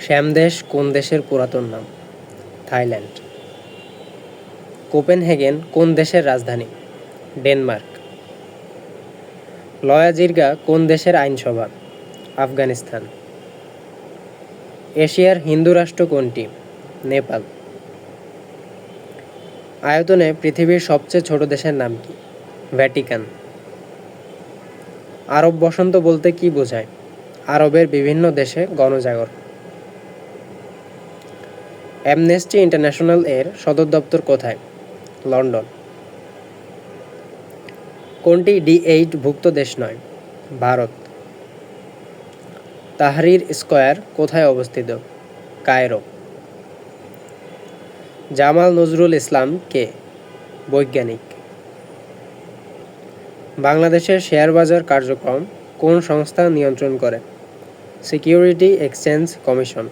শ্যামদেশ কোন দেশের পুরাতন নাম? থাইল্যান্ড। কোপেনহেগেন কোন দেশের রাজধানী? ডেনমার্ক। লয়া জিরগা কোন দেশের আইনসভা? আফগানিস্তান। এশিয়ার হিন্দু রাষ্ট্র কোনটি? নেপাল। আয়তনে পৃথিবীর সবচেয়ে ছোট দেশের নাম কি? ভ্যাটিকান। আরব বসন্ত বলতে কী বোঝায়? আরবের বিভিন্ন দেশে গণজাগরণ। অ্যামনেস্টি ইন্টারন্যাশনাল এর সদর দপ্তর কোথায়? লন্ডন। কোনটি ডি8 ভুক্ত দেশ নয়? ভারত। তাহরির স্কয়ার কোথায় অবস্থিত? কায়রো। জামাল নজরুল ইসলাম কে? বৈজ্ঞানিক। বাংলাদেশের শেয়ার বাজার কার্যক্রম কোন সংস্থা নিয়ন্ত্রণ করে? Security exchange commission.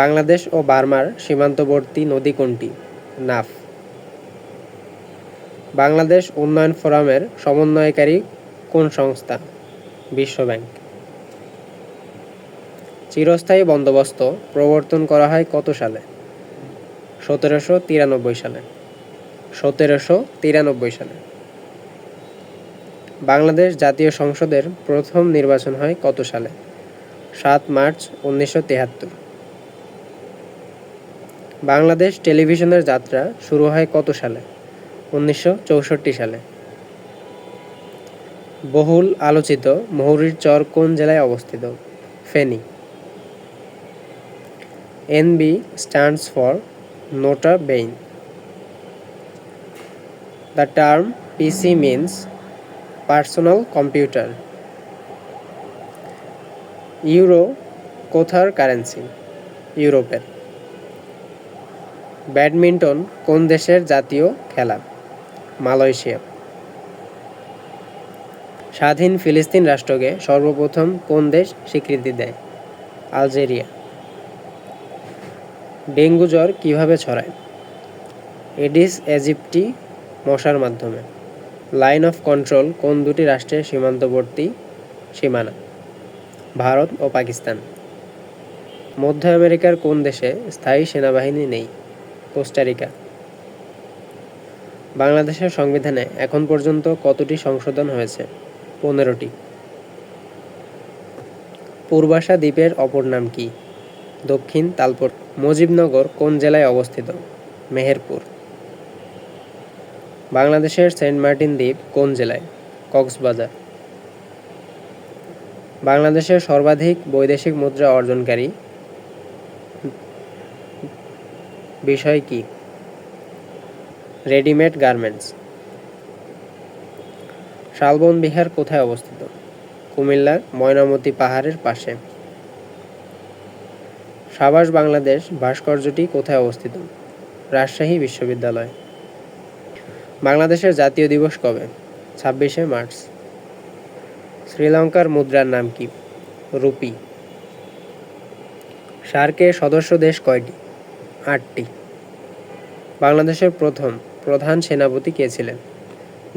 বাংলাদেশ ও বার্মার সীমান্তবর্তী নদী কোনটি? নাফ। বাংলাদেশ উন্নয়ন ফোরামের সমন্বয়কারী কোন সংস্থা? বিশ্ব ব্যাংক। চিরস্থায়ী বন্দোবস্ত প্রবর্তন করা হয় কত সালে? 1793 সালে। 1793 সালে। বাংলাদেশ জাতীয় সংসদের প্রথম নির্বাচন হয় কত সালে? 7 মার্চ 1973। বাংলাদেশ টেলিভিশনের যাত্রা শুরু হয় কত সালে? 1964 সালে। বহুল আলোচিত মহুরীর চর কোন জেলায় অবস্থিত? Feni. NB stands for Nota Bene. The term PC means personal computer. Euro কোথার কারেন্সি? ইউরোপের। ব্যাডমিন্টন কোন দেশের জাতীয় খেলা? মালয়েশিয়া। স্বাধীন ফিলিস্তিন রাষ্ট্রকে সর্বপ্রথম কোন দেশ স্বীকৃতি দেয়? আলজেরিয়া। ডেঙ্গু জ্বর কিভাবে ছড়ায়? এডিস এজিপ্টি মশার মাধ্যমে। লাইন অফ কন্ট্রোল কোন দুটি রাষ্ট্রের সীমান্তবর্তী সীমানা? ভারত ও পাকিস্তান। মধ্য আমেরিকার কোন দেশে স্থায়ী সেনাবাহিনী নেই? কোস্টারিকা। বাংলাদেশের সংবিধানে এখন পর্যন্ত কতটি সংশোধন হয়েছে? 15টি। পূর্বাশা দ্বীপের অপর নাম কি? দক্ষিণ তালপট। মুজিবনগর কোন জেলায় অবস্থিত? মেহেরপুর। বাংলাদেশের সেন্ট মার্টিন দ্বীপ কোন জেলায়? কক্সবাজার। বাংলাদেশের সর্বাধিক বৈদেশিক মুদ্রা অর্জনকারী বিষয় কি? Readymade garments. শালবন বিহার কোথায় অবস্থিত? কুমিল্লার ময়নামতি পাহাড়ের পাশে। সাবাস বাংলাদেশ ভাস্কর্যটি কোথায় অবস্থিত? রাজশাহী বিশ্ববিদ্যালয়। বাংলাদেশের জাতীয় দিবস কবে? 26শে মার্চ। শ্রীলঙ্কার মুদ্রার নাম কি? রুপি। সার্কের সদস্য দেশ কয়টি? 8টি। বাংলাদেশের প্রথম প্রধান সেনাপতি কে ছিলেন?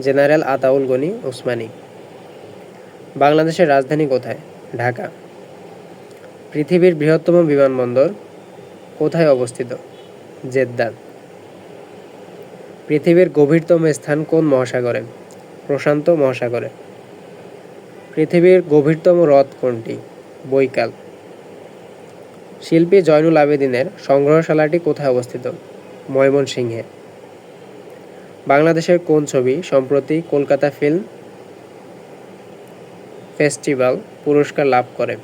জেনারেল আতাউল গনি ওসমানী। বাংলাদেশের রাজধানী কোথায়? ঢাকা। পৃথিবীর বৃহত্তম বিমানবন্দর কোথায় অবস্থিত? জেদ্দা। পৃথিবীর গভীরতম স্থান কোন মহাসাগরে? প্রশান্ত মহাসাগরে। পৃথিবীর গভীরতম হ্রদ কোনটি? বৈকাল। শিল্পী জয়নুল আবেদিনের সংগ্রহশালাটি কোথায় অবস্থিত? ময়মনসিংহে। বাংলাদেশের কোন ছবি সম্প্রতি কলকাতা ফিল্ম ফেস্টিভ্যাল পুরস্কার লাভ করে?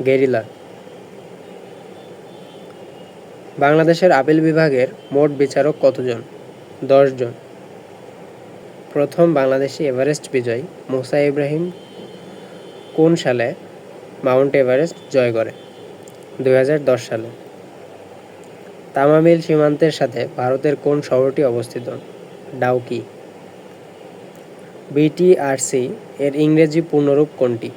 গেরিলা। বাংলাদেশের আপিল বিভাগের মোট বিচারক কতজন? 10 জন। প্রথম বাংলাদেশি এভারেস্ট বিজয়ী মুসা ইব্রাহিম কোন সালে মাউন্ট এভারেস্ট জয় করে? 2010 সালে। তামামিল সীমান্তের সাথে ভারতের কোন শহরটি অবস্থিত? ডাউকি। বিটিআরসি এর ইংরেজি পূর্ণরূপ কোনটি?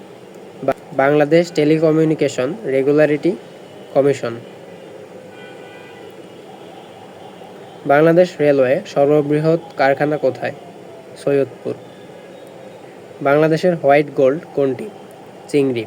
Bangladesh telecommunication regulatory commission. Bangladesh railway সর্ববৃহৎ কারখানা কোথায়? সৈয়দপুর। বাংলাদেশের হোয়াইট গোল্ড কোনটি? চিংড়ি।